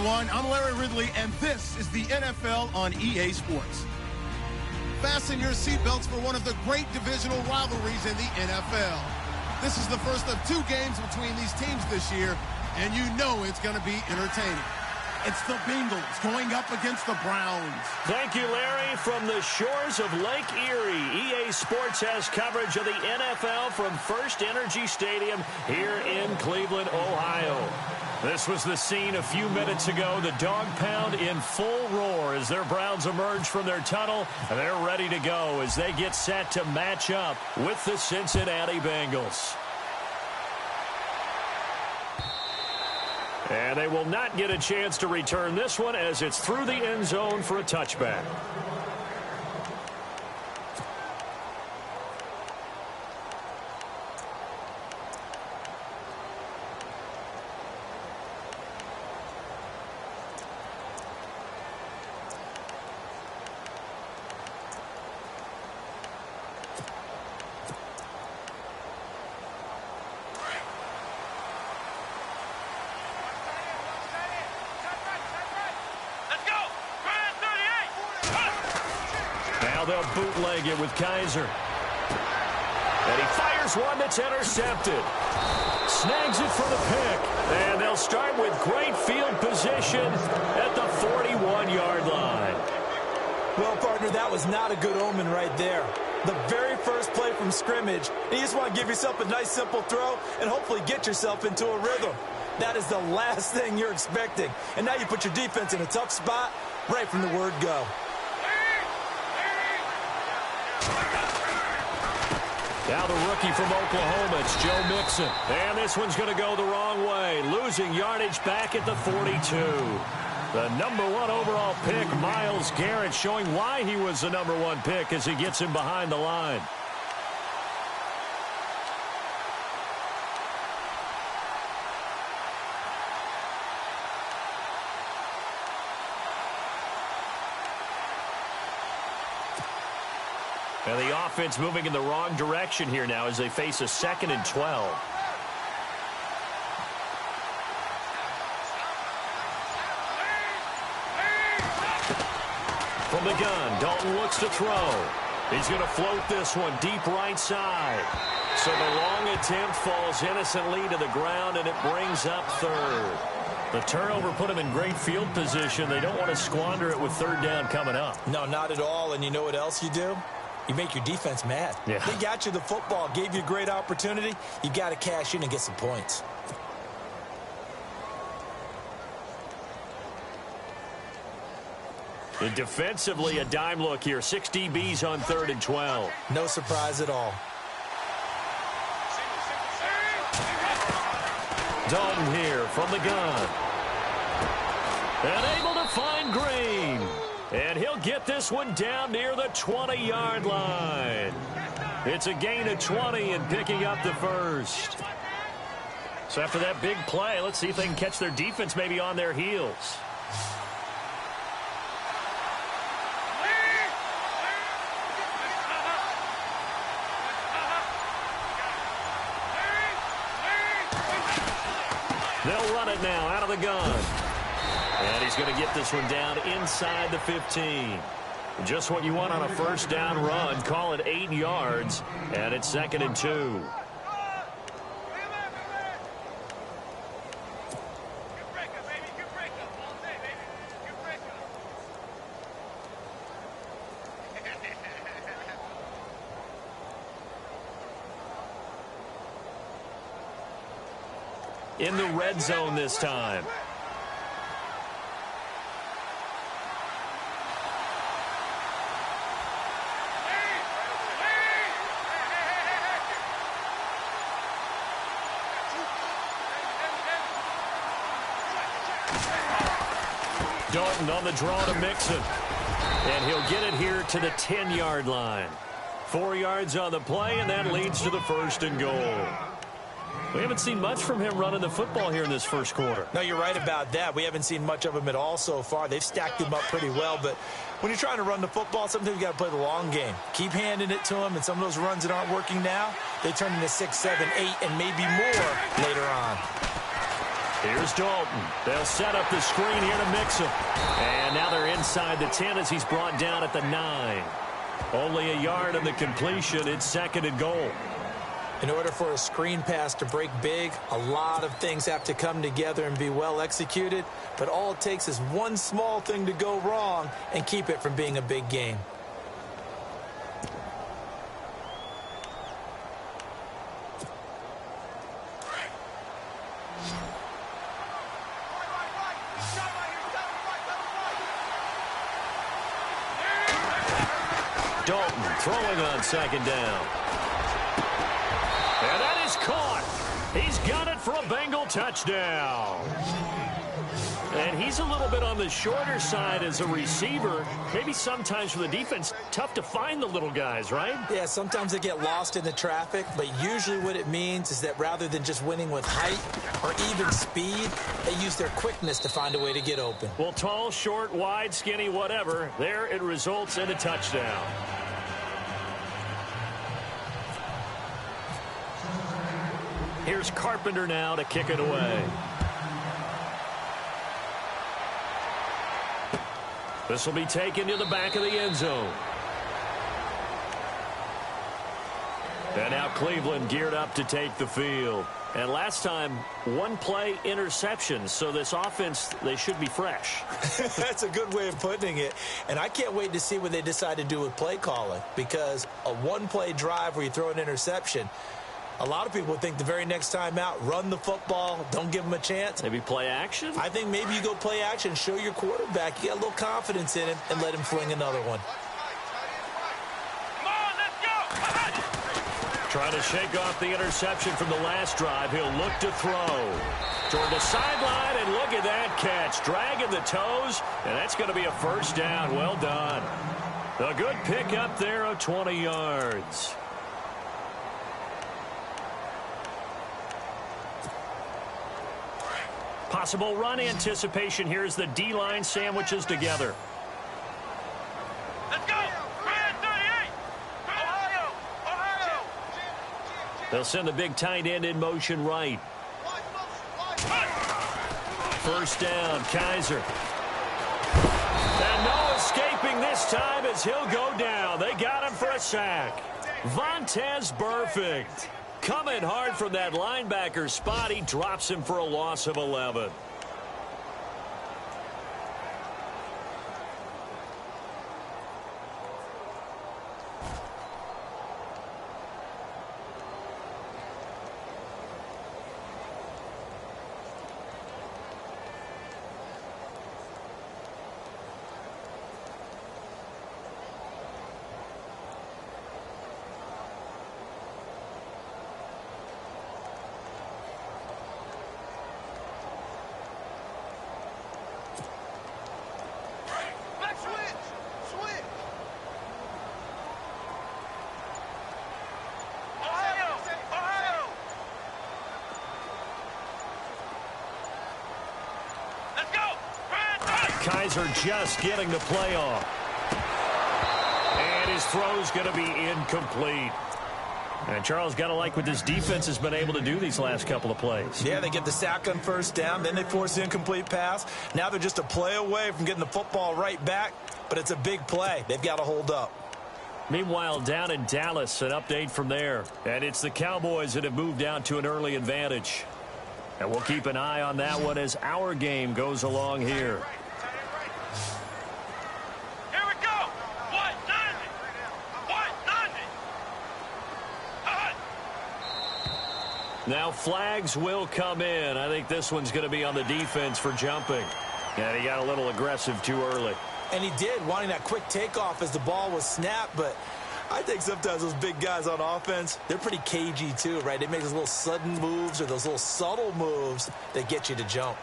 everyone. I'm Larry Ridley, and this is the NFL on EA Sports. Fasten your seatbelts for one of the great divisional rivalries in the NFL. This is the first of 2 games between these teams this year, and you know it's going to be entertaining. It's the Bengals going up against the Browns. Thank you, Larry. From the shores of Lake Erie, EA Sports has coverage of the NFL from First Energy Stadium here in Cleveland, Ohio. This was the scene a few minutes ago. The dog pound in full roar as their Browns emerge from their tunnel, and they're ready to go as they get set to match up with the Cincinnati Bengals. And they will not get a chance to return this one as it's through the end zone for a touchback. Now they'll bootleg it with Kaiser. And he fires one that's intercepted. Snags it for the pick. And they'll start with great field position at the 41-yard line. Well, partner, that was not a good omen right there. The very first play from scrimmage, and you just want to give yourself a nice, simple throw and hopefully get yourself into a rhythm. That is the last thing you're expecting. And now you put your defense in a tough spot right from the word go. Now the rookie from Oklahoma, it's Joe Mixon. And this one's going to go the wrong way, losing yardage back at the 42. The #1 overall pick, Myles Garrett, showing why he was the #1 pick as he gets him behind the line. And the offense moving in the wrong direction here now as they face a 2nd and 12. From the gun, Dalton looks to throw. He's going to float this one deep right side. So the long attempt falls innocently to the ground, and it brings up 3rd. The turnover put him in great field position. They don't want to squander it with 3rd down coming up. No, not at all. And you know what else you do? You make your defense mad. Yeah. They got you the football, gave you a great opportunity. You got to cash in and get some points. And defensively, a dime look here. 6 DBs on 3rd and 12. No surprise at all. Dalton here from the gun. And able to find Green. And he'll get this one down near the 20-yard line. It's a gain of 20 and picking up the 1st. So after that big play, let's see if they can catch their defense maybe on their heels. They'll run it now out of the gun. And he's going to get this one down inside the 15. Just what you want on a 1st down run. Call it 8 yards, and it's 2nd and 2. In the red zone this time. Dalton on the draw to Mixon. And he'll get it here to the 10-yard line. 4 yards on the play, and that leads to the 1st and goal. We haven't seen much from him running the football here in this 1st quarter. No, you're right about that. We haven't seen much of him at all so far. They've stacked him up pretty well, but when you're trying to run the football, sometimes you got to play the long game. Keep handing it to him, and some of those runs that aren't working now, they turn into 6, 7, 8, and maybe more later on. Here's Dalton. They'll set up the screen here to mix him. And now they're inside the 10 as he's brought down at the 9. Only a yard of the completion. It's 2nd and goal. In order for a screen pass to break big, a lot of things have to come together and be well executed. But all it takes is one small thing to go wrong and keep it from being a big game. Dalton throwing on 2nd down. And that is caught. He's got it for a Bengal touchdown. And he's a little bit on the shorter side as a receiver. Maybe sometimes for the defense, tough to find the little guys, right? Yeah, sometimes they get lost in the traffic, but usually what it means is that rather than just winning with height or even speed, they use their quickness to find a way to get open. Well, tall, short, wide, skinny, whatever, there it results in a touchdown. Here's Carpenter now to kick it away. This will be taken to the back of the end zone. And now Cleveland geared up to take the field. And last time, one play interception. So this offense, they should be fresh. That's a good way of putting it. And I can't wait to see what they decide to do with play calling. Because a one-play drive where you throw an interception, a lot of people think the very next time out, run the football, don't give them a chance. Maybe play action? I think maybe you go play action, show your quarterback you got a little confidence in him, and let him fling another one. Come on, let's go! Trying to shake off the interception from the last drive. He'll look to throw. Toward the sideline, and look at that catch. Dragging the toes, and that's going to be a first down. Well done. A good pick up there of 20 yards. Possible run anticipation here as the D-line sandwiches together. Let's go! Brand 38! Ohio! Ohio! They'll send the big tight end in motion right. First down, Kaiser. And no escaping this time as he'll go down. They got him for a sack. Vontaze Burfict. Coming hard from that linebacker spot. He drops him for a loss of 11. Kaiser just getting the play off. And his throw's going to be incomplete. And Charles, got to like what this defense has been able to do these last couple of plays. Yeah, they get the sack on first down, then they force the incomplete pass. Now they're just a play away from getting the football right back, but it's a big play. They've got to hold up. Meanwhile, down in Dallas, an update from there. And it's the Cowboys that have moved out to an early advantage. And we'll keep an eye on that one as our game goes along here. Now flags will come in. I think this one's going to be on the defense for jumping. And he got a little aggressive too early. And he did, wanting that quick takeoff as the ball was snapped. But I think sometimes those big guys on offense, they're pretty cagey too, right? They make those little sudden moves or those little subtle moves that get you to jump.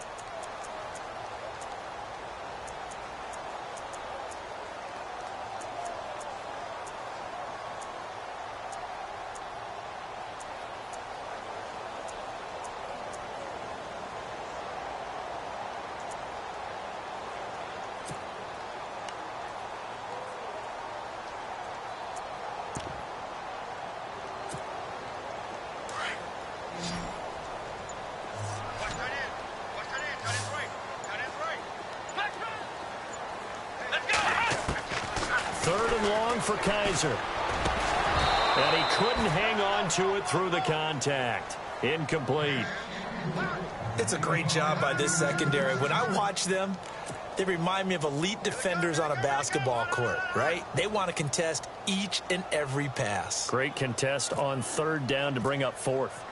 long for Kaiser. And he couldn't hang on to it through the contact. Incomplete. It's a great job by this secondary. When I watch them, they remind me of elite defenders on a basketball court, right? They want to contest each and every pass. Great contest on third down to bring up fourth.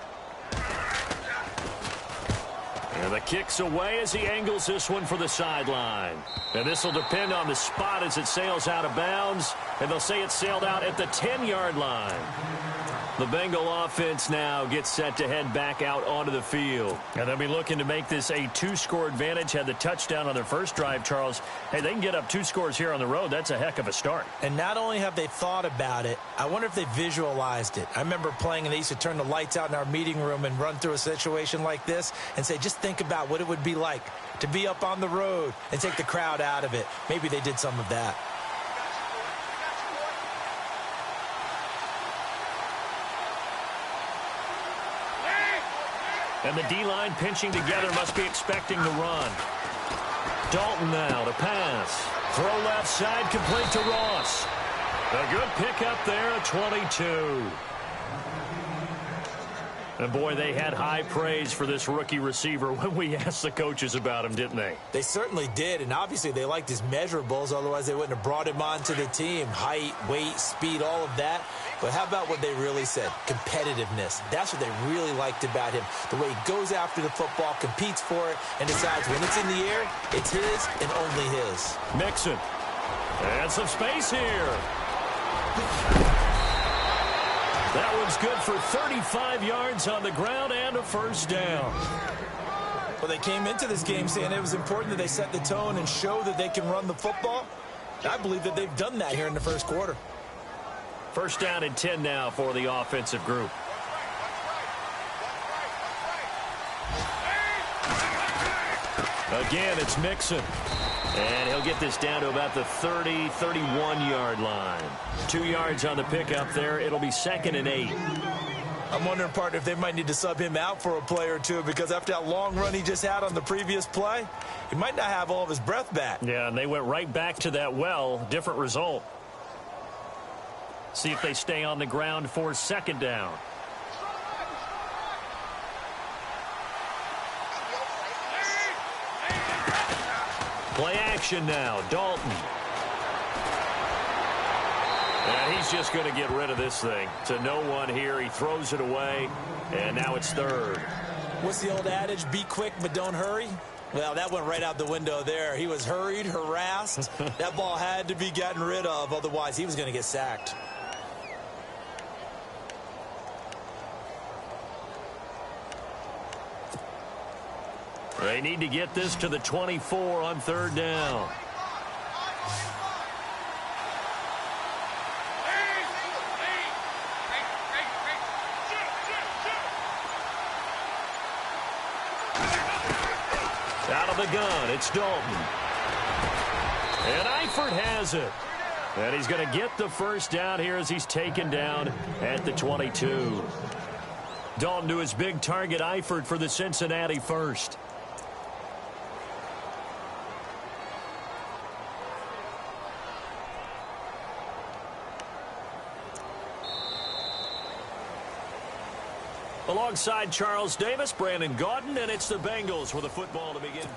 And the kick's away as he angles this one for the sideline. And this will depend on the spot as it sails out of bounds. And they'll say it sailed out at the 10-yard line. The Bengal offense now gets set to head back out onto the field. And they'll be looking to make this a 2-score advantage. Had the touchdown on their first drive, Charles. Hey, they can get up 2 scores here on the road. That's a heck of a start. And not only have they thought about it, I wonder if they visualized it. I remember playing and they used to turn the lights out in our meeting room and run through a situation like this and say, just think about what it would be like to be up on the road and take the crowd out of it. Maybe they did some of that. And the D-line pinching together, must be expecting the run. Dalton now to pass. Throw left side, complete to Ross. A good pickup there at 22. And boy, they had high praise for this rookie receiver when we asked the coaches about him, didn't they? They certainly did, and obviously they liked his measurables, otherwise they wouldn't have brought him onto the team. Height, weight, speed, all of that. But how about what they really said? Competitiveness. That's what they really liked about him. The way he goes after the football, competes for it, and decides when it's in the air, it's his and only his. Mixon. And some space here. That one's good for 35 yards on the ground and a first down. Well, they came into this game saying it was important that they set the tone and show that they can run the football. I believe that they've done that here in the first quarter. First down and 10 now for the offensive group. Again, it's Mixon. And he'll get this down to about the 30, 31-yard line. 2 yards on the pickup there. It'll be 2nd and 8. I'm wondering, partner, if they might need to sub him out for a play or two, because after that long run he just had on the previous play, he might not have all of his breath back. Yeah, and they went right back to that well. Different result. See if they stay on the ground for 2nd down. Play action now. Dalton. And he's just going to get rid of this thing. To no one here. He throws it away. And now it's 3rd. What's the old adage? Be quick, but don't hurry. Well, that went right out the window there. He was hurried, harassed. That ball had to be gotten rid of. Otherwise, he was going to get sacked. They need to get this to the 24 on 3rd down. Out of the gun, it's Dalton. And Eifert has it. And he's going to get the first down here as he's taken down at the 22. Dalton to his big target, Eifert, for the Cincinnati first. Alongside Charles Davis, Brandon Gaudin, and it's the Bengals with the football to begin.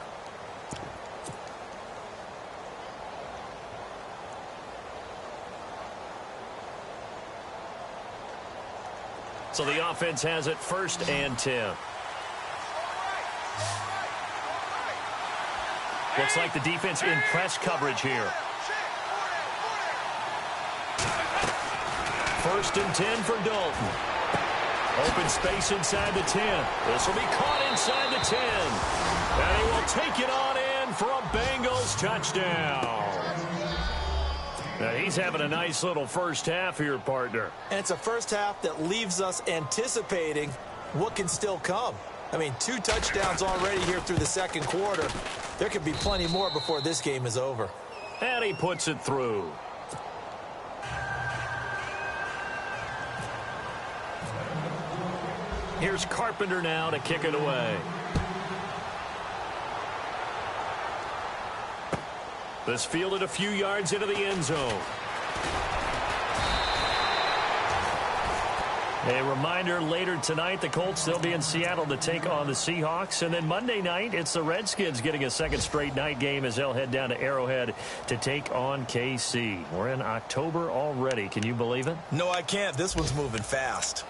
So the offense has it 1st and 10. Looks like the defense in press coverage here. 1st and 10 for Dalton. Open space inside the 10. This will be caught inside the 10. And he will take it on in for a Bengals touchdown. Now he's having a nice little first half here, partner. And it's a first half that leaves us anticipating what can still come. I mean, 2 touchdowns already here through the 2nd quarter. There could be plenty more before this game is over. And he puts it through. Here's Carpenter now to kick it away. This fielded a few yards into the end zone. A reminder, later tonight, the Colts, they'll be in Seattle to take on the Seahawks. And then Monday night, it's the Redskins getting a second straight night game as they'll head down to Arrowhead to take on KC. We're in October already. Can you believe it? No, I can't. This one's moving fast.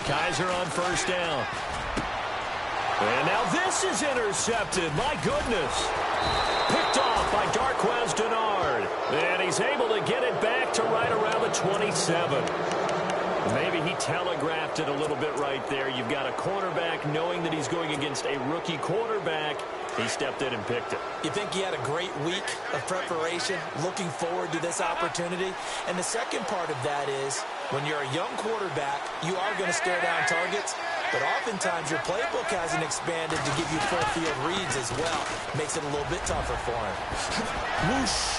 Kaiser on first down. And now this is intercepted. My goodness. Picked off by Darquez Denard. And he's able to get it back to right around the 27. Maybe he telegraphed it a little bit right there. You've got a cornerback knowing that he's going against a rookie quarterback. He stepped in and picked it. You think he had a great week of preparation, looking forward to this opportunity? And the second part of that is, when you're a young quarterback, you are going to stare down targets, but oftentimes your playbook hasn't expanded to give you full field reads as well. Makes it a little bit tougher for him. Whoosh.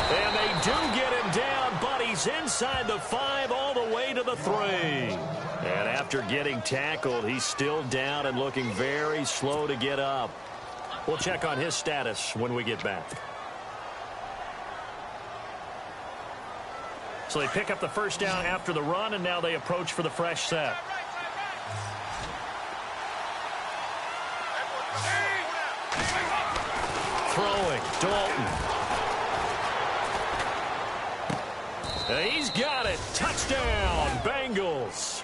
And they do get him down, but he's inside the 5 all the way to the 3. And after getting tackled, he's still down and looking very slow to get up. We'll check on his status when we get back. So they pick up the first down after the run, and now they approach for the fresh set. Throwing, Dalton. And he's got it. Touchdown, Bengals.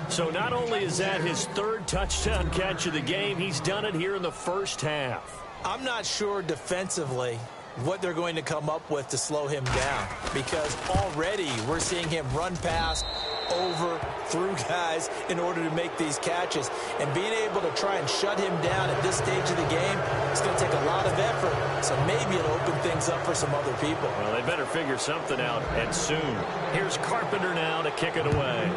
So not only is that his third touchdown catch of the game, he's done it here in the first half. I'm not sure defensively what they're going to come up with to slow him down, because already we're seeing him run past, over, through guys in order to make these catches. And being able to try and shut him down at this stage of the game, it's going to take a lot of effort. So maybe it'll open things up for some other people. Well, they better figure something out, and soon. Here's Carpenter now to kick it away.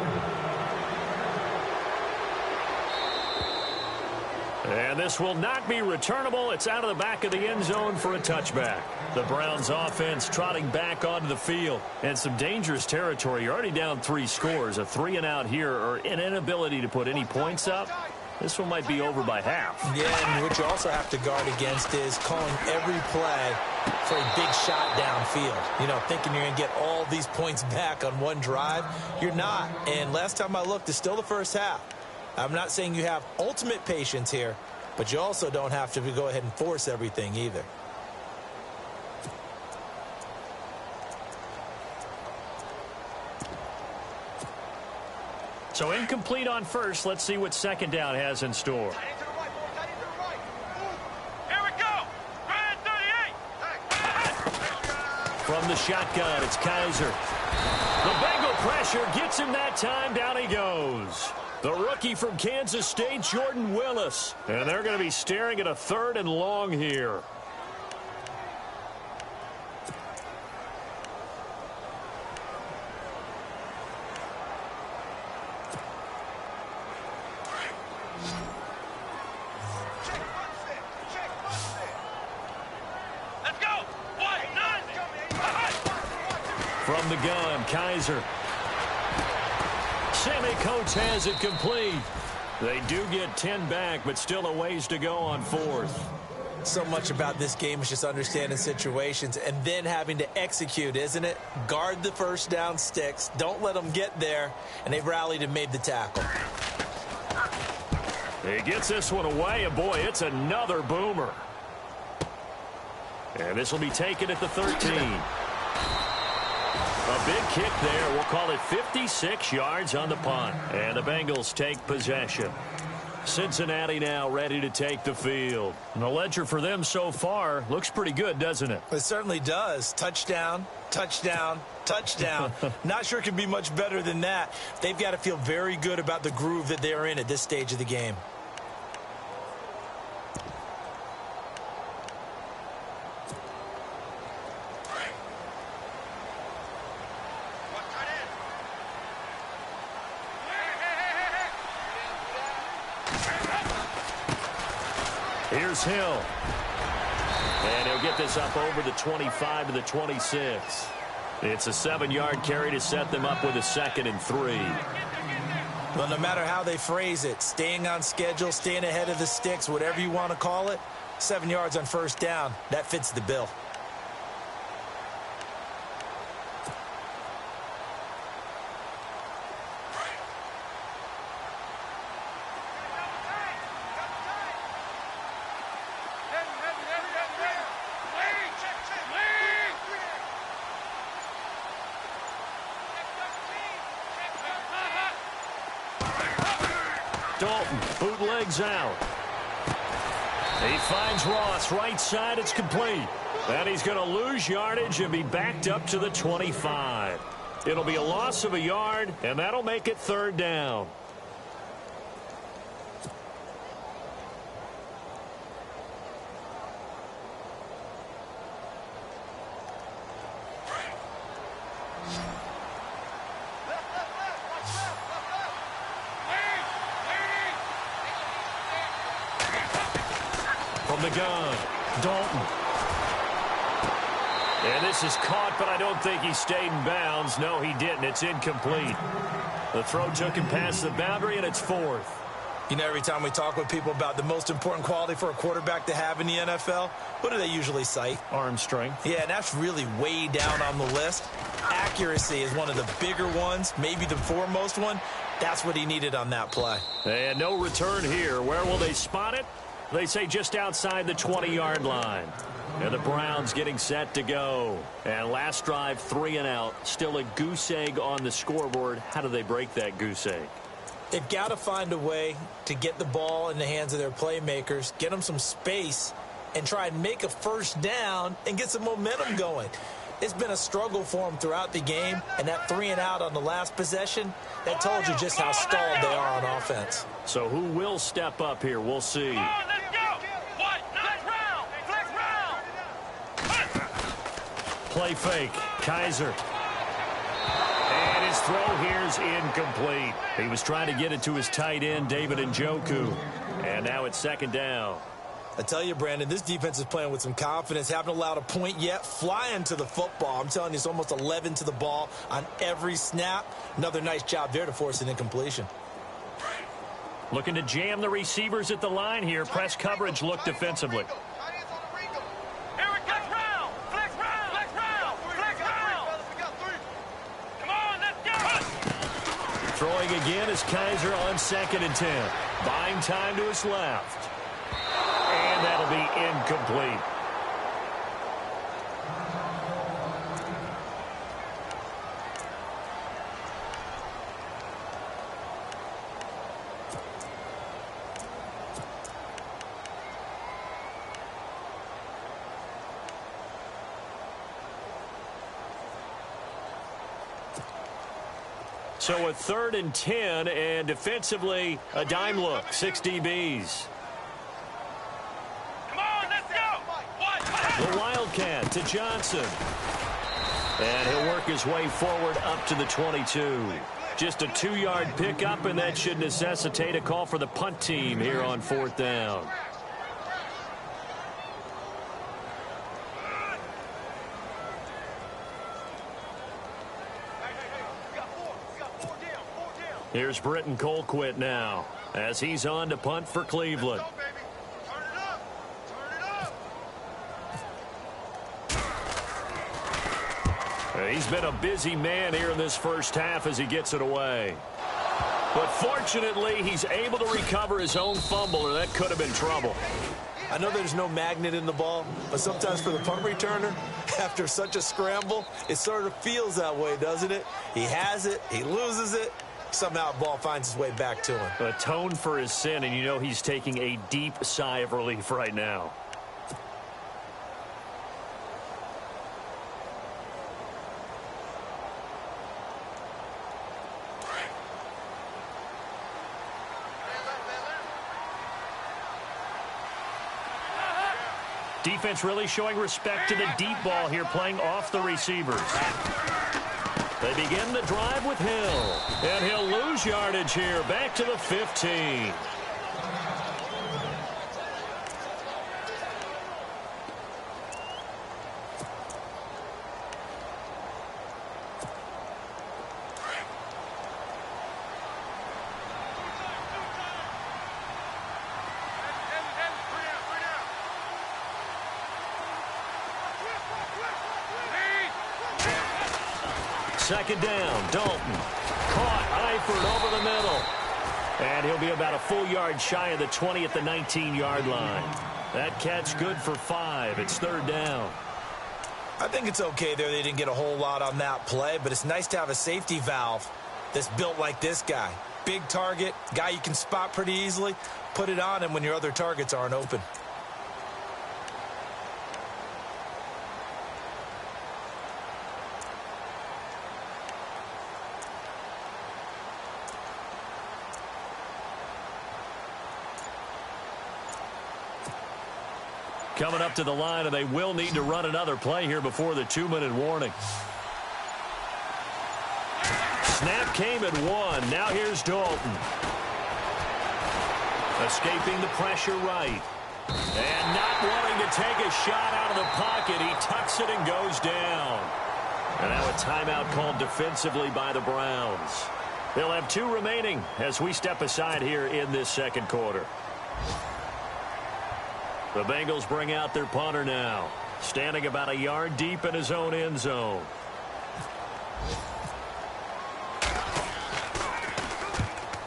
And this will not be returnable. It's out of the back of the end zone for a touchback. The Browns offense trotting back onto the field. And some dangerous territory. You're already down 3 scores. A 3-and-out here, or an inability to put any points up. This one might be over by half. Yeah, and what you also have to guard against is calling every play for a big shot downfield. You know, thinking you're going to get all these points back on one drive. You're not. And last time I looked, it's still the first half. I'm not saying you have ultimate patience here, but you also don't have to go ahead and force everything either. So incomplete on first. Let's see what second down has in store. Here we go. Red 38. From the shotgun, it's Kaiser. The Bengal pressure gets him that time. Down he goes. The rookie from Kansas State, Jordan Willis. And they're going to be staring at a 3rd and long here. Let's go. 1-9. From the gun, Kaiser. Sammy Coates has it complete. They do get 10 back, but still a ways to go on 4th. So much about this game is just understanding situations and then having to execute, isn't it? Guard the first down sticks. Don't let them get there. And they've rallied and made the tackle. He gets this one away, and boy, it's another boomer. And this will be taken at the 13. A big kick there. We'll call it 56 yards on the punt. And the Bengals take possession. Cincinnati now ready to take the field. And the ledger for them so far looks pretty good, doesn't it? It certainly does. Touchdown, touchdown, touchdown. Not sure it can be much better than that. They've got to feel very good about the groove that they're in at this stage of the game. Here's Hill. And he'll get this up over the 25 to the 26. It's a 7-yard carry to set them up with a 2nd and 3. Well, no matter how they phrase it, staying on schedule, staying ahead of the sticks, whatever you want to call it, 7 yards on first down, that fits the bill. Dalton bootlegs out. He finds Ross right side. It's complete. And he's going to lose yardage and be backed up to the 25. It'll be a loss of a yard, and that'll make it 3rd down. From the gun, Dalton. And this is caught, but I don't think he stayed in bounds. No, he didn't. It's incomplete. The throw took him past the boundary, and it's 4th. You know, every time we talk with people about the most important quality for a quarterback to have in the NFL, what do they usually cite? Arm strength. Yeah, and that's really way down on the list. Accuracy is one of the bigger ones, maybe the foremost one. That's what he needed on that play. And no return here. Where will they spot it? They say just outside the 20-yard line. And the Browns getting set to go. And last drive, 3 and out. Still a goose egg on the scoreboard. How do they break that goose egg? They've got to find a way to get the ball in the hands of their playmakers, get them some space, and try and make a first down and get some momentum going. It's been a struggle for them throughout the game, and that 3 and out on the last possession, that told you just how stalled they are on offense. So who will step up here? We'll see. Come on, let's go. What? Flex round. Flex round. Play fake. Kaiser. And his throw here's incomplete. He was trying to get it to his tight end, David Njoku. And now it's 2nd down. I tell you, Brandon, this defense is playing with some confidence. Haven't allowed a point yet. Flying to the football. I'm telling you, it's almost 11 to the ball on every snap. Another nice job there to force an incompletion. Looking to jam the receivers at the line here. Press coverage look defensively. Here we go. Round. Flex round. Flex round. Flex round. Come on, let's go. Throwing again is Kaiser on 2nd and 10. Buying time to his left. And that'll be incomplete. So a 3rd and 10, and defensively, a dime look, 6 DBs. Come on, let's go. The Wildcat to Johnson. And he'll work his way forward up to the 22. Just a 2-yard pickup, and that should necessitate a call for the punt team here on 4th down. Here's Britton Colquitt now as he's on to punt for Cleveland. He's been a busy man here in this first half as he gets it away. But fortunately, he's able to recover his own fumble, or that could have been trouble. I know there's no magnet in the ball, but sometimes for the punt returner, after such a scramble, it sort of feels that way, doesn't it? He has it, he loses it, somehow the ball finds its way back to him. Atone for his sin, and you know he's taking a deep sigh of relief right now. Defense really showing respect to the deep ball here, playing off the receivers. They begin the drive with Hill. And he'll lose yardage here, back to the 15. Second down, Dalton. Caught, Eifert over the middle. And he'll be about a full yard shy of the 20 at the 19-yard line. That catch good for 5. It's third down. I think it's okay there. They didn't get a whole lot on that play, but it's nice to have a safety valve that's built like this guy. Big target, guy you can spot pretty easily. Put it on him when your other targets aren't open. Coming up to the line, and they will need to run another play here before the 2-minute warning. Snap came at 1. Now here's Dalton. Escaping the pressure right. And not wanting to take a shot out of the pocket. He tucks it and goes down. And now a timeout called defensively by the Browns. They'll have 2 remaining as we step aside here in this second quarter. The Bengals bring out their punter now, standing about a yard deep in his own end zone.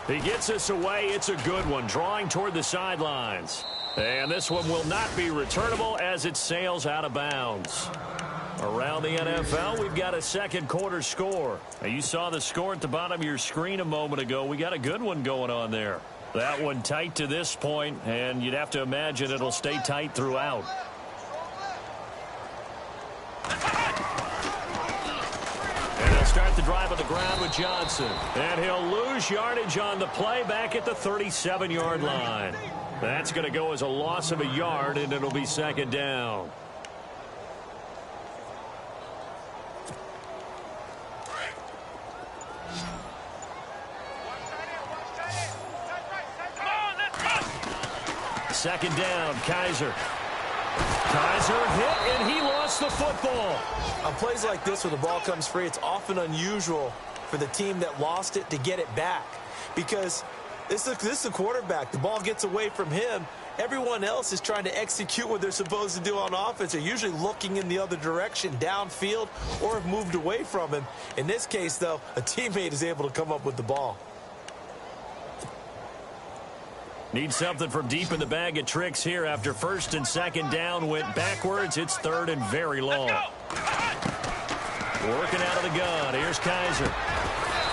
He gets us away. It's a good one, drawing toward the sidelines. And this one will not be returnable as it sails out of bounds. Around the NFL, we've got a second quarter score. Now, you saw the score at the bottom of your screen a moment ago. We got a good one going on there. That one tight to this point, and you'd have to imagine it'll stay tight throughout. And he'll start the drive on the ground with Johnson. And he'll lose yardage on the play back at the 37-yard line. That's going to go as a loss of a yard, and it'll be second down. Second down, Kaiser. Kaiser hit, and he lost the football. On plays like this where the ball comes free, it's often unusual for the team that lost it to get it back. Because this is the quarterback. The ball gets away from him. Everyone else is trying to execute what they're supposed to do on offense. They're usually looking in the other direction, downfield, or have moved away from him. In this case, though, a teammate is able to come up with the ball. Need something from deep in the bag of tricks here after first and second down went backwards. It's third and very long. Working out of the gun. Here's Kaiser.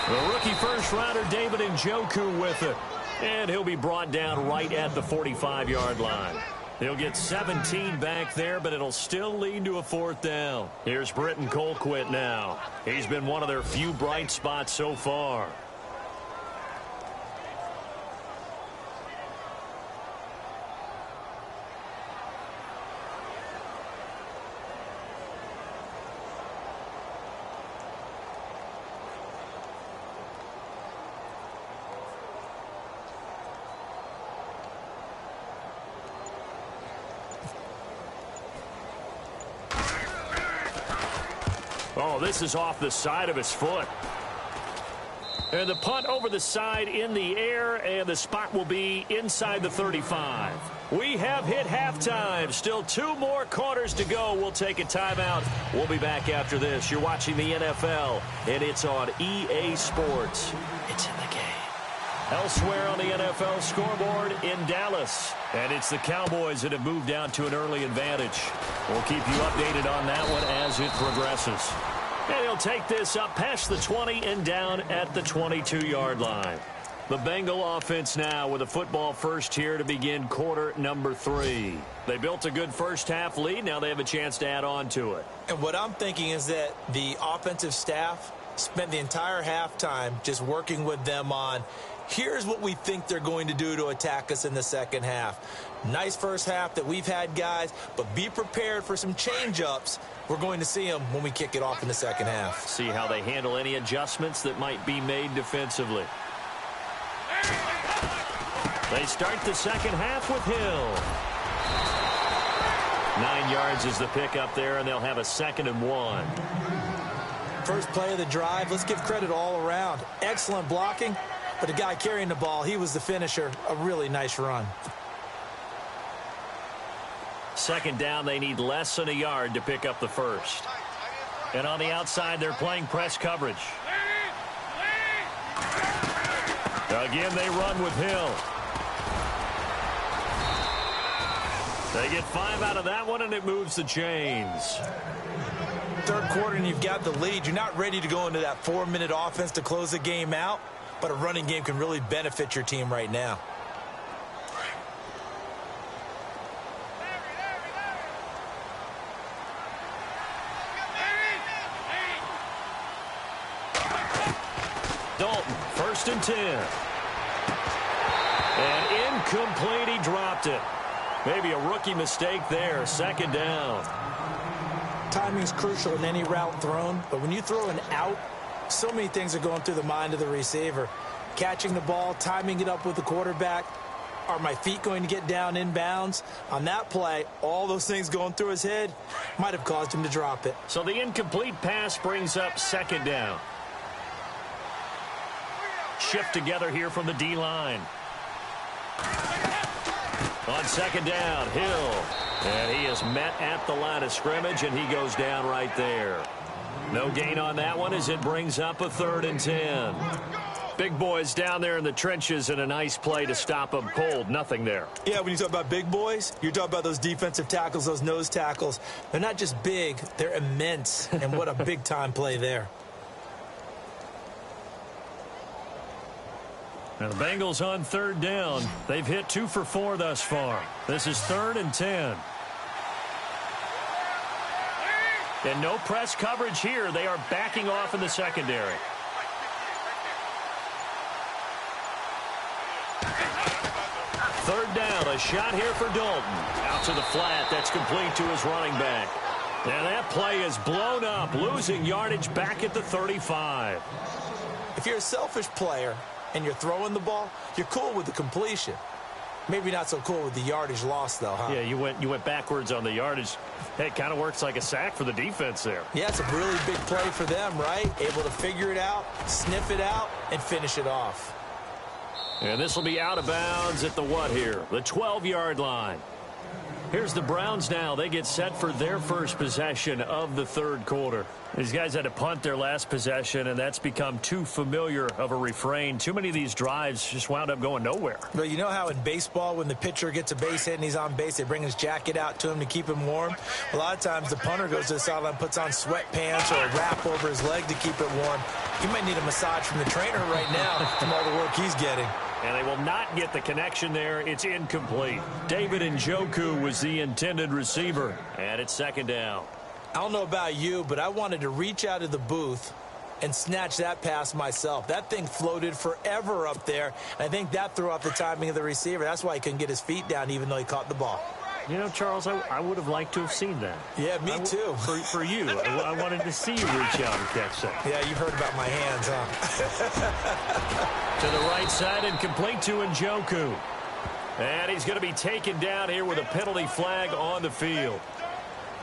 The rookie first-rounder David Njoku with it. And he'll be brought down right at the 45-yard line. He'll get 17 back there, but it'll still lead to a fourth down. Here's Britton Colquitt now. He's been one of their few bright spots so far. Oh, this is off the side of his foot. And the punt over the side in the air, and the spot will be inside the 35. We have hit halftime. Still 2 more quarters to go. We'll take a timeout. We'll be back after this. You're watching the NFL, and it's on EA Sports. It's in the game. Elsewhere on the NFL scoreboard in Dallas. And it's the Cowboys that have moved out to an early advantage. We'll keep you updated on that one as it progresses. And he'll take this up past the 20 and down at the 22-yard line. The Bengal offense now with a football first here to begin quarter number 3. They built a good first-half lead. Now they have a chance to add on to it. And what I'm thinking is that the offensive staff spent the entire halftime just working with them on here's what we think they're going to do to attack us in the second half. Nice first half that we've had, guys, but be prepared for some change-ups. We're going to see them when we kick it off in the second half. See how they handle any adjustments that might be made defensively. They start the second half with Hill. 9 yards is the pickup there, and they'll have a 2nd and 1. First play of the drive, let's give credit all around. Excellent blocking. But the guy carrying the ball, he was the finisher. A really nice run. Second down, they need less than a yard to pick up the first. And on the outside, they're playing press coverage. Again, they run with Hill. They get 5 out of that one, and it moves the chains. Third quarter, and you've got the lead. You're not ready to go into that 4-minute offense to close the game out, but a running game can really benefit your team right now. Dalton, 1st and 10. And incomplete, he dropped it. Maybe a rookie mistake there, 2nd down. Timing is crucial in any route thrown, but when you throw an out, so many things are going through the mind of the receiver. Catching the ball, timing it up with the quarterback. Are my feet going to get down in bounds? On that play, all those things going through his head might have caused him to drop it. So the incomplete pass brings up 2nd down. Shift together here from the D-line. On 2nd down, Hill. And he is met at the line of scrimmage, and he goes down right there. No gain on that one as it brings up a 3rd and 10. Big boys down there in the trenches, and a nice play to stop them cold. Nothing there. Yeah, when you talk about big boys, you're talking about those defensive tackles, those nose tackles. They're not just big, they're immense. And what a big-time play there. Now the Bengals on 3rd down. They've hit 2 for 4 thus far. This is 3rd and 10. And no press coverage here. They are backing off in the secondary. Third down, a shot here for Dalton. Out to the flat, that's complete to his running back. Now that play is blown up, losing yardage back at the 35. If you're a selfish player and you're throwing the ball, you're cool with the completion. Maybe not so cool with the yardage loss, though, huh? Yeah, you went backwards on the yardage. Hey, it kind of works like a sack for the defense there. Yeah, it's a really big play for them, right? Able to figure it out, sniff it out, and finish it off. And this will be out of bounds at the what here? The 12-yard line. Here's the Browns now. They get set for their first possession of the 3rd quarter. These guys had to punt their last possession, and that's become too familiar of a refrain. Too many of these drives just wound up going nowhere. Well, you know how in baseball when the pitcher gets a base hit and he's on base, they bring his jacket out to him to keep him warm? A lot of times the punter goes to the sideline, puts on sweatpants or a wrap over his leg to keep it warm. He might need a massage from the trainer right now from all the work he's getting. And they will not get the connection there. It's incomplete. David Njoku was the intended receiver. And it's 2nd down. I don't know about you, but I wanted to reach out of the booth and snatch that pass myself. That thing floated forever up there. And I think that threw off the timing of the receiver. That's why he couldn't get his feet down even though he caught the ball. You know, Charles, I would have liked to have seen that. Yeah, me too. For you. I wanted to see you reach out and catch that. Yeah, you've heard about my hands, huh? To the right side and complete to Njoku. And he's going to be taken down here with a penalty flag on the field.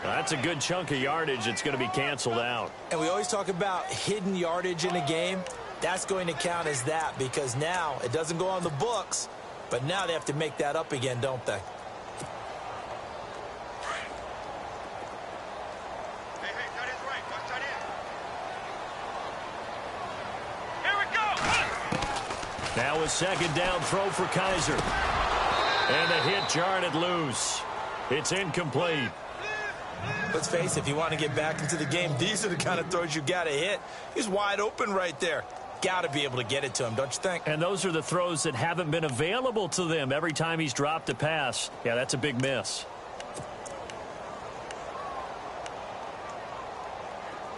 That's a good chunk of yardage. It's going to be canceled out. And we always talk about hidden yardage in a game. That's going to count as that because now it doesn't go on the books, but now they have to make that up again, don't they? Now a 2nd down throw for Kaiser. And the hit jarred it loose. It's incomplete. Let's face it, if you want to get back into the game, these are the kind of throws you got to hit. He's wide open right there. Got to be able to get it to him, don't you think? And those are the throws that haven't been available to them every time he's dropped a pass. Yeah, that's a big miss.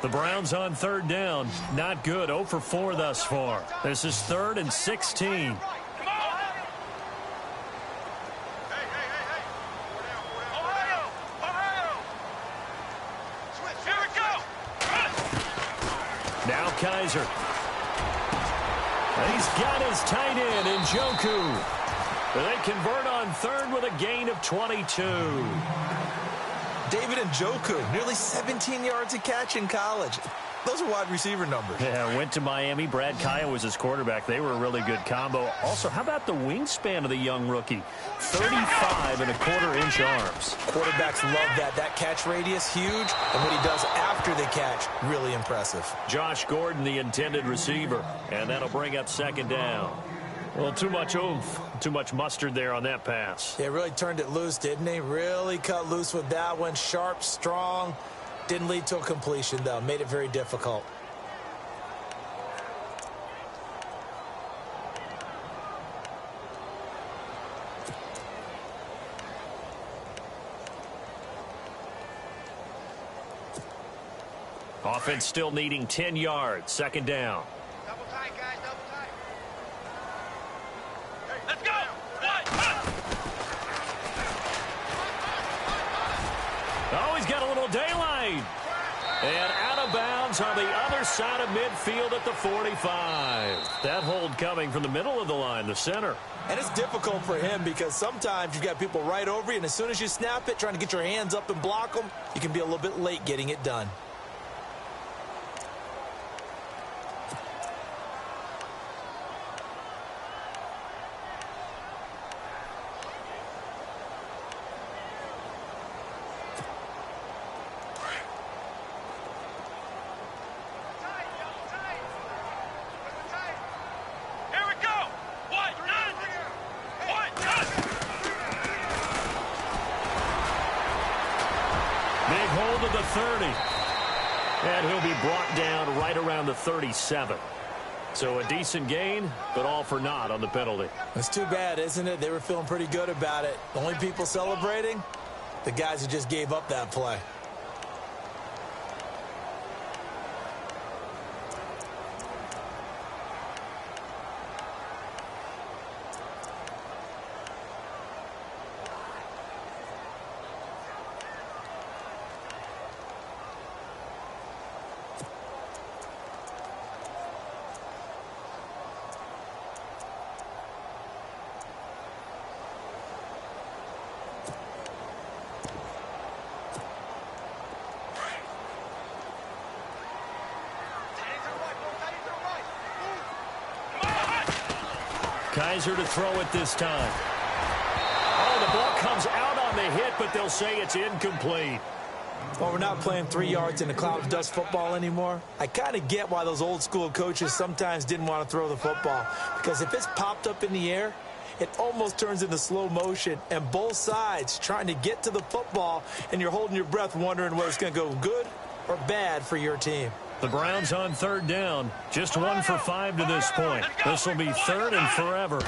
The Browns on 3rd down. Not good. 0 for 4 thus far. This is 3rd and 16. Now Kaiser. And he's got his tight end, Njoku. They convert on 3rd with a gain of 22. David Njoku, nearly 17 yards a catch in college. Those are wide receiver numbers. Yeah, went to Miami. Brad Kaya was his quarterback. They were a really good combo. Also, how about the wingspan of the young rookie? 35.25-inch arms. Quarterbacks love that. That catch radius, huge. And what he does after the catch, really impressive. Josh Gordon, the intended receiver. And that'll bring up second down. Well, too much oomph, too much mustard there on that pass. Yeah, really turned it loose, didn't he? Really cut loose with that one. Sharp, strong. Didn't lead to a completion, though. Made it very difficult. Offense still needing 10 yards. Second down. Double tight, guys. Double tight. Let's go. Oh, he's got a little daylight. And out of bounds on the other side of midfield at the 45. That hold coming from the middle of the line, the center. And it's difficult for him because sometimes you've got people right over you, and as soon as you snap it, trying to get your hands up and block them, you can be a little bit late getting it done. Big hold of the 30. And he'll be brought down right around the 37. So a decent gain, but all for naught on the penalty. It's too bad, isn't it? They were feeling pretty good about it. The only people celebrating, the guys who just gave up that play. Kaiser to throw it this time. Oh, the ball comes out on the hit, but they'll say it's incomplete. Well, we're not playing 3 yards in a cloud of dust football anymore. I kind of get why those old school coaches sometimes didn't want to throw the football. Because if it's popped up in the air, it almost turns into slow motion. And both sides trying to get to the football, and you're holding your breath wondering whether it's going to go good or bad for your team. The Browns on third down. Just 1 for 5 to this point. This will be third and forever.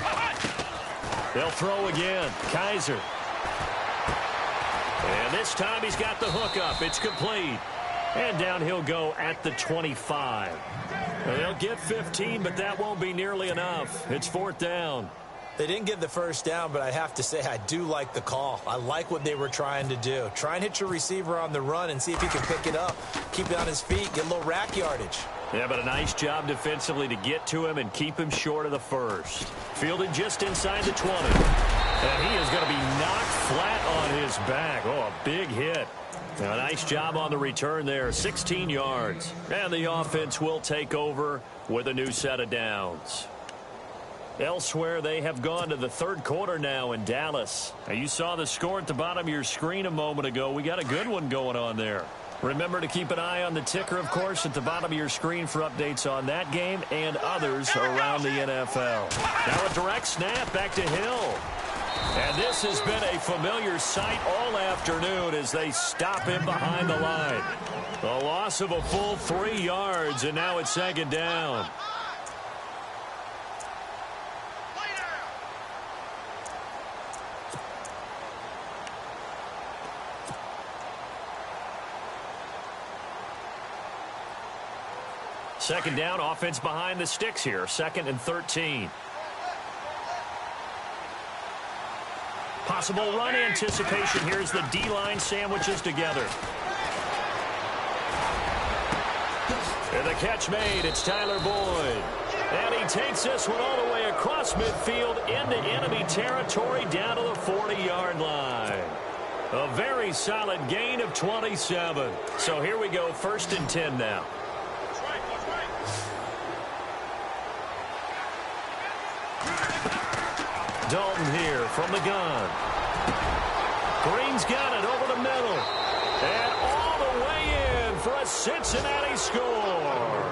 They'll throw again. Kaiser. And this time he's got the hook up. It's complete. And down he'll go at the 25. They'll get 15, but that won't be nearly enough. It's fourth down. They didn't get the first down, but I have to say I do like the call. I like what they were trying to do. Try and hit your receiver on the run and see if he can pick it up. Keep it on his feet, get a little rack yardage. Yeah, but a nice job defensively to get to him and keep him short of the first. Fielded just inside the 20. And he is going to be knocked flat on his back. Oh, a big hit. Now, a nice job on the return there, 16 yards. And the offense will take over with a new set of downs. Elsewhere, they have gone to the third quarter now in Dallas. Now, you saw the score at the bottom of your screen a moment ago. We got a good one going on there. Remember to keep an eye on the ticker, of course, at the bottom of your screen for updates on that game and others around the NFL. Now a direct snap back to Hill. And this has been a familiar sight all afternoon as they stop him behind the line. A loss of a full 3 yards, and now it's second down. Second down, offense behind the sticks here. 2nd and 13. Possible run anticipation. Here's the D-line sandwiches together. And the catch made. It's Tyler Boyd. And he takes this one all the way across midfield into enemy territory down to the 40-yard line. A very solid gain of 27. So here we go, 1st and 10 now. Dalton here from the gun. Green's got it over the middle. And all the way in for a Cincinnati score.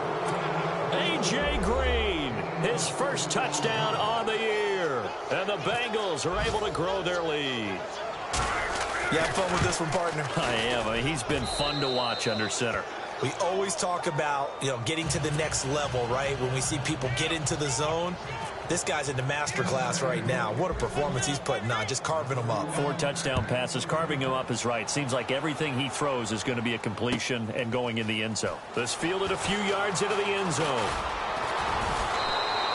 A.J. Green, his first touchdown on the year. And the Bengals are able to grow their lead. You have fun with this one, partner? I am. I mean, he's been fun to watch under center. We always talk about, getting to the next level, right? When we see people get into the zone. This guy's in the master class right now. What a performance he's putting on, just carving them up. 4 touchdown passes. Carving him up is right. Seems like everything he throws is going to be a completion and going in the end zone. This fielded a few yards into the end zone.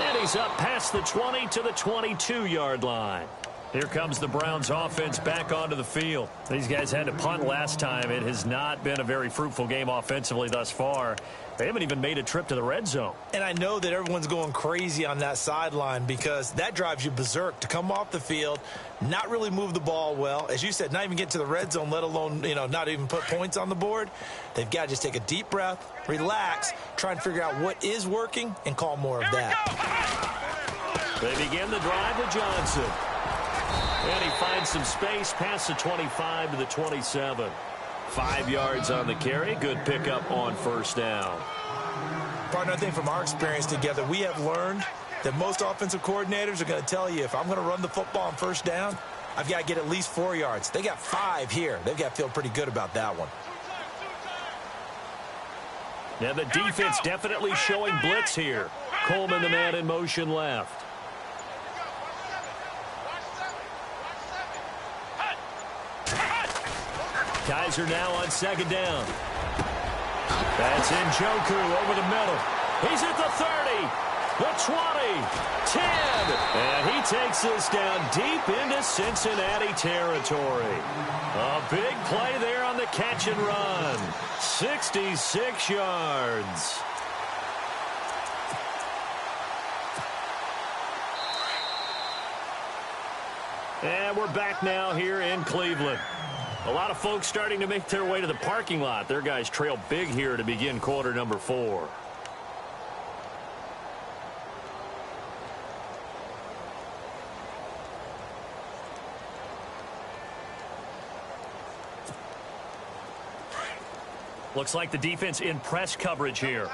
And he's up past the 20 to the 22-yard line. Here comes the Browns offense back onto the field. These guys had to punt last time. It has not been a very fruitful game offensively thus far. They haven't even made a trip to the red zone. And I know that everyone's going crazy on that sideline because that drives you berserk to come off the field, not really move the ball well. As you said, not even get to the red zone, let alone, not even put points on the board. They've got to just take a deep breath, relax, try and figure out what is working, and call more of that. They begin the drive with Johnson. And he finds some space past the 25 to the 27. 5 yards on the carry. Good pickup on first down. Partner, I think from our experience together, we have learned that most offensive coordinators are going to tell you, if I'm going to run the football on first down, I've got to get at least 4 yards. They got 5 here. They've got to feel pretty good about that one. Now the defense definitely showing blitz here. Coleman, the man in motion left. Kaiser now on second down. That's Njoku over the middle. He's at the 30, the 20, 10. And he takes this down deep into Cincinnati territory. A big play there on the catch and run. 66 yards. And we're back now here in Cleveland. A lot of folks starting to make their way to the parking lot. Their guys trail big here to begin quarter number 4. Looks like the defense in press coverage here.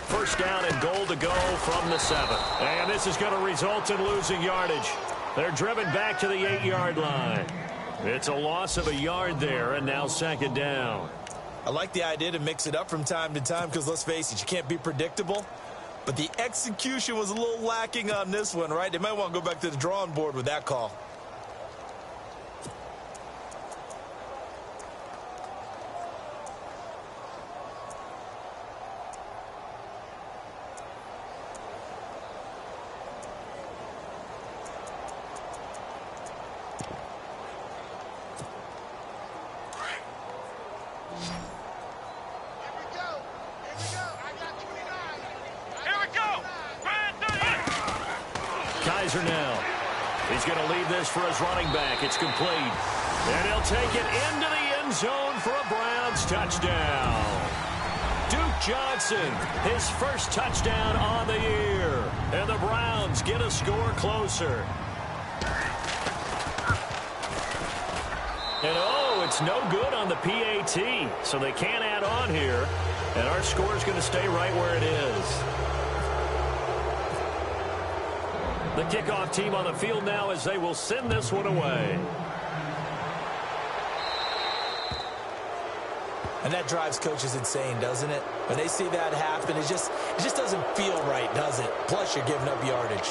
First down and goal to go from the 7. And this is going to result in losing yardage. They're driven back to the 8-yard line. It's a loss of a yard there, and now second down. I like the idea to mix it up from time to time because, let's face it, you can't be predictable. But the execution was a little lacking on this one, right? They might want to go back to the drawing board with that call. Kaiser now. He's going to lead this for his running back. It's complete. And he'll take it into the end zone for a Browns touchdown. Duke Johnson, his first touchdown on the year. And the Browns get a score closer. And it's no good on the PAT. So they can't add on here. And our score is going to stay right where it is. The kickoff team on the field now as they will send this one away. And that drives coaches insane, doesn't it? When they see that happen, it just doesn't feel right, does it? Plus, you're giving up yardage.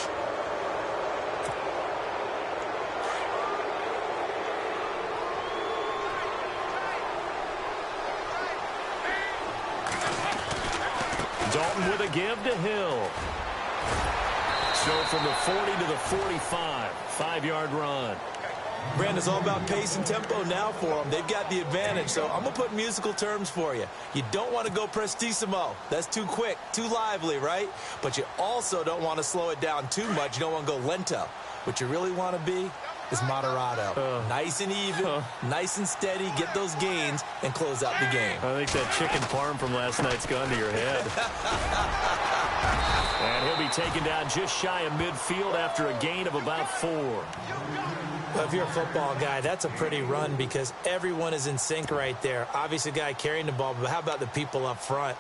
Dalton with a give to Hill. So from the 40 to the 45, 5-yard run. Brandon, it's all about pace and tempo now for them. They've got the advantage, so I'm going to put musical terms for you. You don't want to go prestissimo. That's too quick, too lively, right? But you also don't want to slow it down too much. You don't want to go lento. What you really want to be is moderato. Nice and even, nice and steady, get those gains, and close out the game. I think that chicken parm from last night's gone to your head. And he'll be taken down just shy of midfield after a gain of about 4. Well, if you're a football guy, that's a pretty run because everyone is in sync right there. Obviously, the guy carrying the ball, but how about the people up front?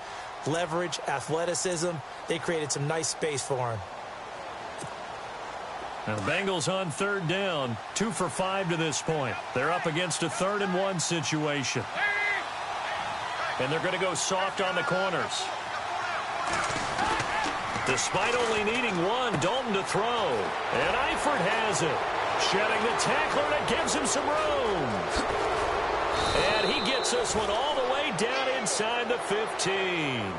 Leverage, athleticism, they created some nice space for him. Now the Bengals on 3rd down, 2 for 5 to this point. They're up against a 3rd and 1 situation. And they're going to go soft on the corners. Despite only needing 1, Dalton to throw. And Eifert has it. Shedding the tackler, and it gives him some room. And he gets this one all the way down inside the 15.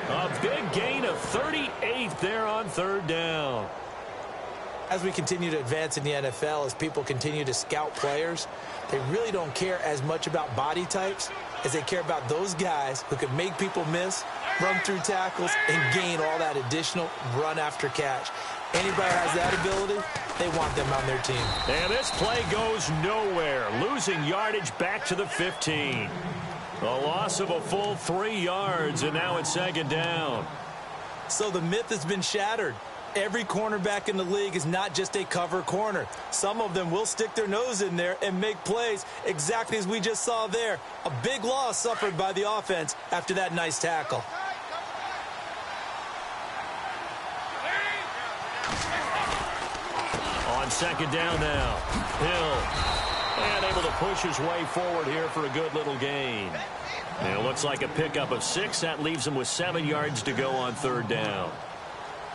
A big gain of 38 there on 3rd down. As we continue to advance in the NFL, as people continue to scout players, they really don't care as much about body types as they care about those guys who can make people miss, run through tackles, and gain all that additional run after catch. Anybody who has that ability, they want them on their team. And this play goes nowhere, losing yardage back to the 15. A loss of a full 3 yards, and now it's 2nd down. So the myth has been shattered. Every cornerback in the league is not just a cover corner. Some of them will stick their nose in there and make plays exactly as we just saw there. A big loss suffered by the offense after that nice tackle. On 2nd down now, Hill. And able to push his way forward here for a good little gain. And it looks like a pickup of 6. That leaves him with 7 yards to go on 3rd down.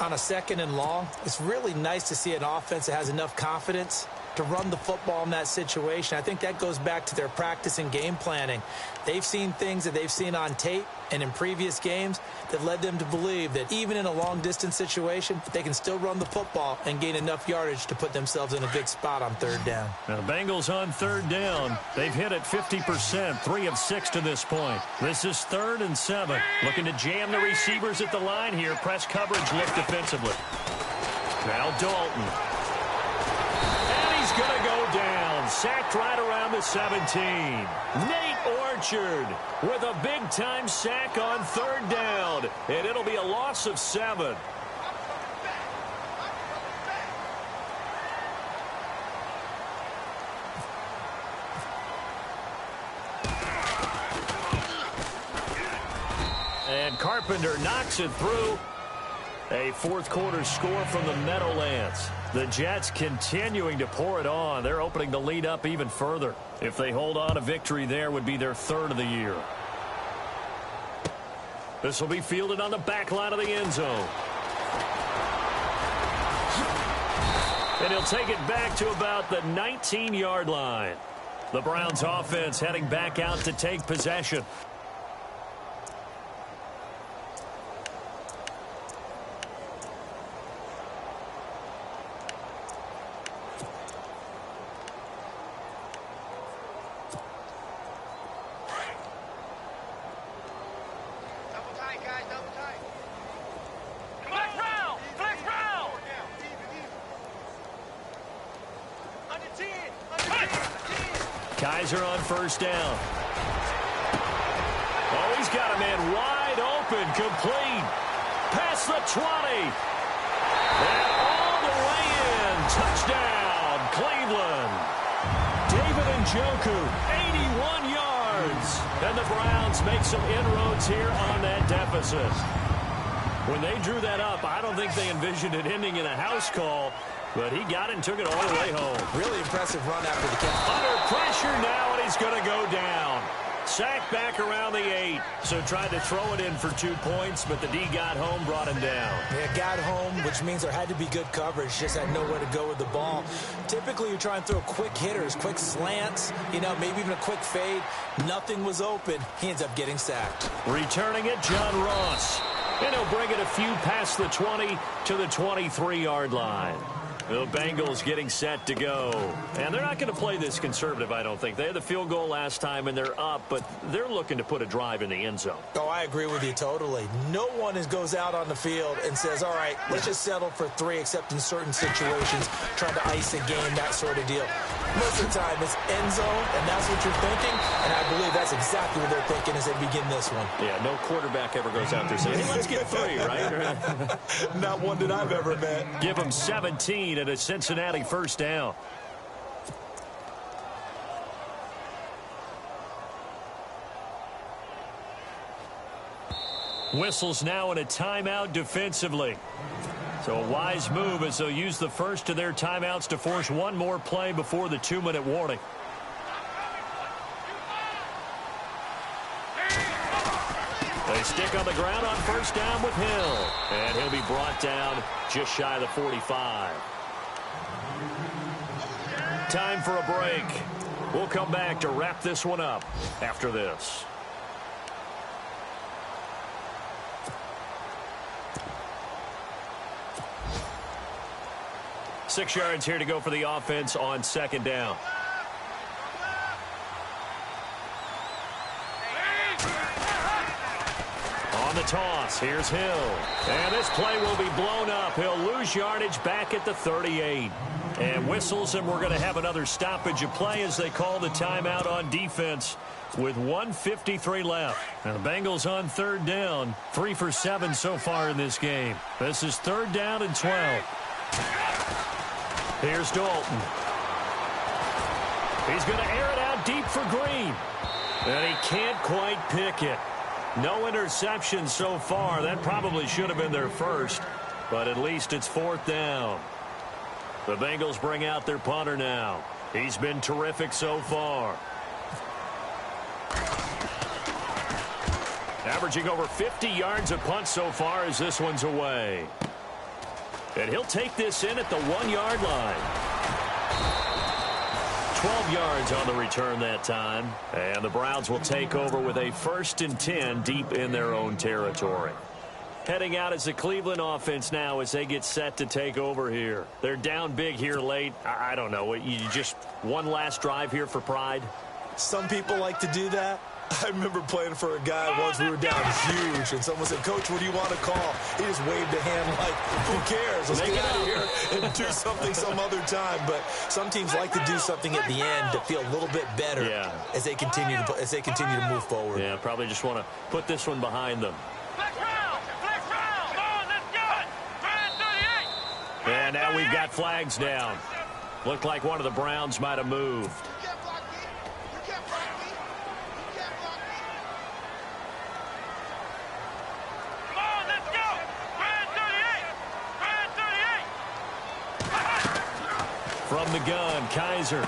On a 2nd and long, it's really nice to see an offense that has enough confidence to run the football in that situation. I think that goes back to their practice and game planning. They've seen things that they've seen on tape and in previous games that led them to believe that even in a long-distance situation, they can still run the football and gain enough yardage to put themselves in a good spot on 3rd down. Now, the Bengals on 3rd down. They've hit it 50%, 3 of 6 to this point. This is 3rd and 7. Looking to jam the receivers at the line here. Press coverage look defensively. Now Dalton. And he's going to go down. Sacked right around the 17. Nate Orchard with a big-time sack on 3rd down. And it'll be a loss of 7. And Carpenter knocks it through. A 4th quarter score from the Meadowlands. The Jets continuing to pour it on. They're opening the lead up even further. If they hold on, a victory there would be their 3rd of the year. This will be fielded on the back line of the end zone. And he'll take it back to about the 19-yard line. The Browns offense heading back out to take possession. Kaiser on 1st down. Oh, he's got a man wide open, complete. Past the 20. And all the way in. Touchdown, Cleveland. David Njoku, 81 yards. And the Browns make some inroads here on that deficit. When they drew that up, I don't think they envisioned it ending in a house call. But he got it and took it all the way home. Really impressive run after the catch. Under pressure now, and he's going to go down. Sacked back around the 8. So tried to throw it in for 2 points, but the D got home, brought him down. Yeah, got home, which means there had to be good coverage. Just had nowhere to go with the ball. Typically, you're trying to throw quick hitters, quick slants, maybe even a quick fade. Nothing was open. He ends up getting sacked. Returning it, John Ross. And he'll bring it a few past the 20 to the 23-yard line. The Bengals getting set to go. And they're not going to play this conservative, I don't think. They had the field goal last time, and they're up, but they're looking to put a drive in the end zone. Oh, I agree with you totally. No one goes out on the field and says, all right, let's just settle for 3, except in certain situations, trying to ice a game, that sort of deal. Most of the time, it's end zone, and that's what you're thinking, and I believe that's exactly what they're thinking as they begin this one. Yeah, no quarterback ever goes out there saying, hey, let's get 3, right? Not one that I've ever met. Give them 17 and a Cincinnati first down. Whistles now in a timeout defensively. So a wise move as they'll use the first of their timeouts to force one more play before the 2-minute warning. They stick on the ground on first down with Hill. And he'll be brought down just shy of the 45. Time for a break. We'll come back to wrap this one up after this. Six yards here to go for the offense on second down. On the toss, here's Hill. And this play will be blown up. He'll lose yardage back at the 38. And whistles, and we're going to have another stoppage of play as they call the timeout on defense with 1:53 left. And the Bengals on third down, 3 for 7 so far in this game. This is third down and 12. Here's Dalton. He's going to air it out deep for Green. And he can't quite pick it. No interception so far. That probably should have been their first. But at least it's fourth down. The Bengals bring out their punter now. He's been terrific so far. Averaging over 50 yards a punt so far as this one's away. And he'll take this in at the 1-yard line. 12 yards on the return that time. And the Browns will take over with a 1st and 10 deep in their own territory. Heading out as the Cleveland offense now as they get set to take over here. They're down big here late. I don't know. You just one last drive here for pride? Some people like to do that. I remember playing for a guy once. We were down huge, and someone said, Coach, what do you want to call? He just waved a hand like, who cares? Let's get out of here and do something some other time. But some teams like to do something at the end to feel a little bit better as they continue to move forward. Yeah, probably just want to put this one behind them. And now we've got flags down. Looked like one of the Browns might have moved. From the gun, Kaiser.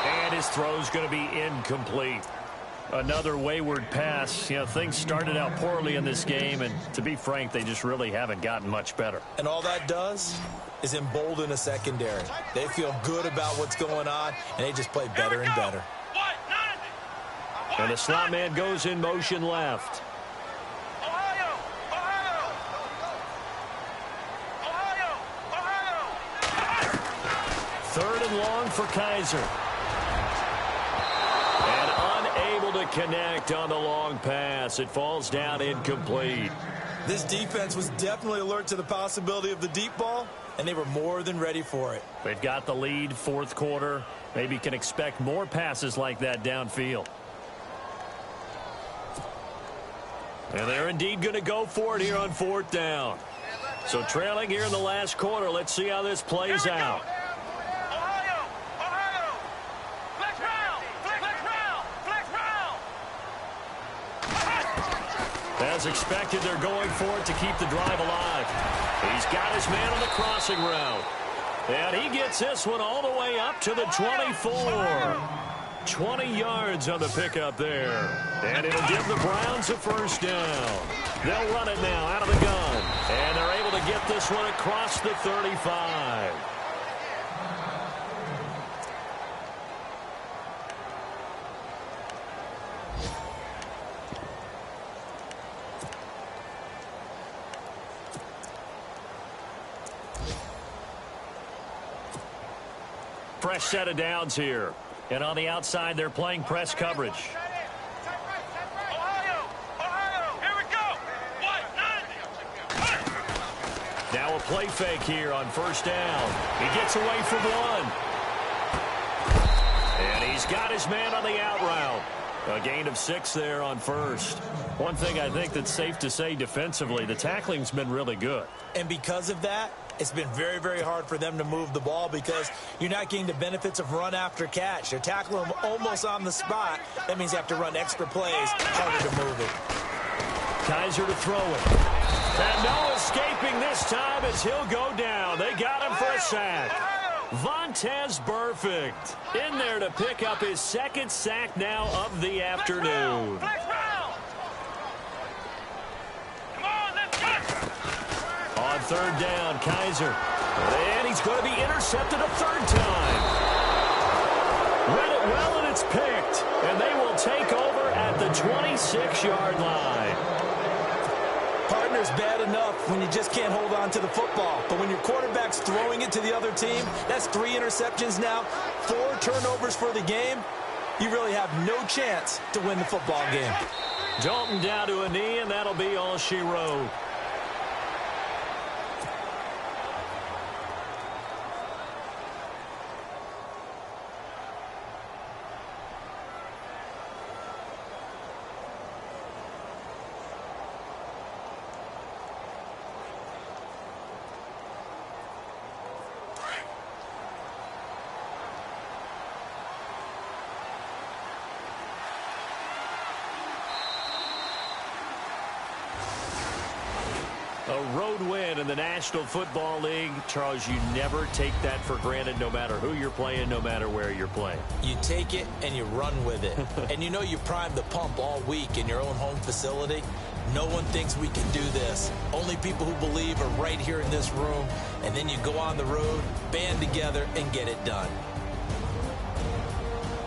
And his throw's going to be incomplete. Another wayward pass. You know, things started out poorly in this game, and to be frank, they just really haven't gotten much better. And all that does is embolden a secondary. They feel good about what's going on, and they just play better and better. And the slot man goes in motion left. Third and long for Kaiser. And unable to connect on the long pass. It falls down incomplete. This defense was definitely alert to the possibility of the deep ball, and they were more than ready for it. They've got the lead, fourth quarter. Maybe can expect more passes like that downfield. And they're indeed going to go for it here on fourth down. So trailing here in the last quarter. Let's see how this plays out. As expected, they're going for it to keep the drive alive. He's got his man on the crossing route. And he gets this one all the way up to the 24. 20 yards on the pickup there. And it'll give the Browns a first down. They'll run it now out of the gun. And they're able to get this one across the 35. fresh set of downs here. And on the outside, they're playing press coverage. Now a play fake here on first down. He gets away from one. And he's got his man on the out route. A gain of 6 there on first. One thing I think that's safe to say defensively, the tackling's been really good. And because of that, it's been very, very hard for them to move the ball because you're not getting the benefits of run after catch. They're tackling them almost on the spot. That means you have to run extra plays, harder to move it. Kaiser to throw it. And no escaping this time as he'll go down. They got him for a sack. Vontaze Burfict in there to pick up his second sack now of the afternoon. On third down, Kaiser. And he's going to be intercepted a third time. Read it well, and it's picked. And they will take over at the 26-yard line. Partner's bad enough when you just can't hold on to the football. But when your quarterback's throwing it to the other team, that's 3 interceptions now, 4 turnovers for the game. You really have no chance to win the football game. Dalton down to a knee, and that'll be all she wrote. A road win in the National Football League. Charles, you never take that for granted no matter who you're playing, no matter where you're playing. You take it and you run with it. And you know you primed the pump all week in your own home facility. No one thinks we can do this. Only people who believe are right here in this room. And then you go on the road, band together, and get it done.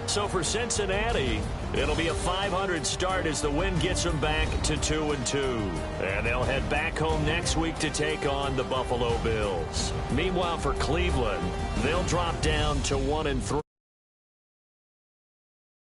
So for Cincinnati, it'll be a .500 start as the win gets them back to 2-2. And they'll head back home next week to take on the Buffalo Bills. Meanwhile, for Cleveland, they'll drop down to 1-3.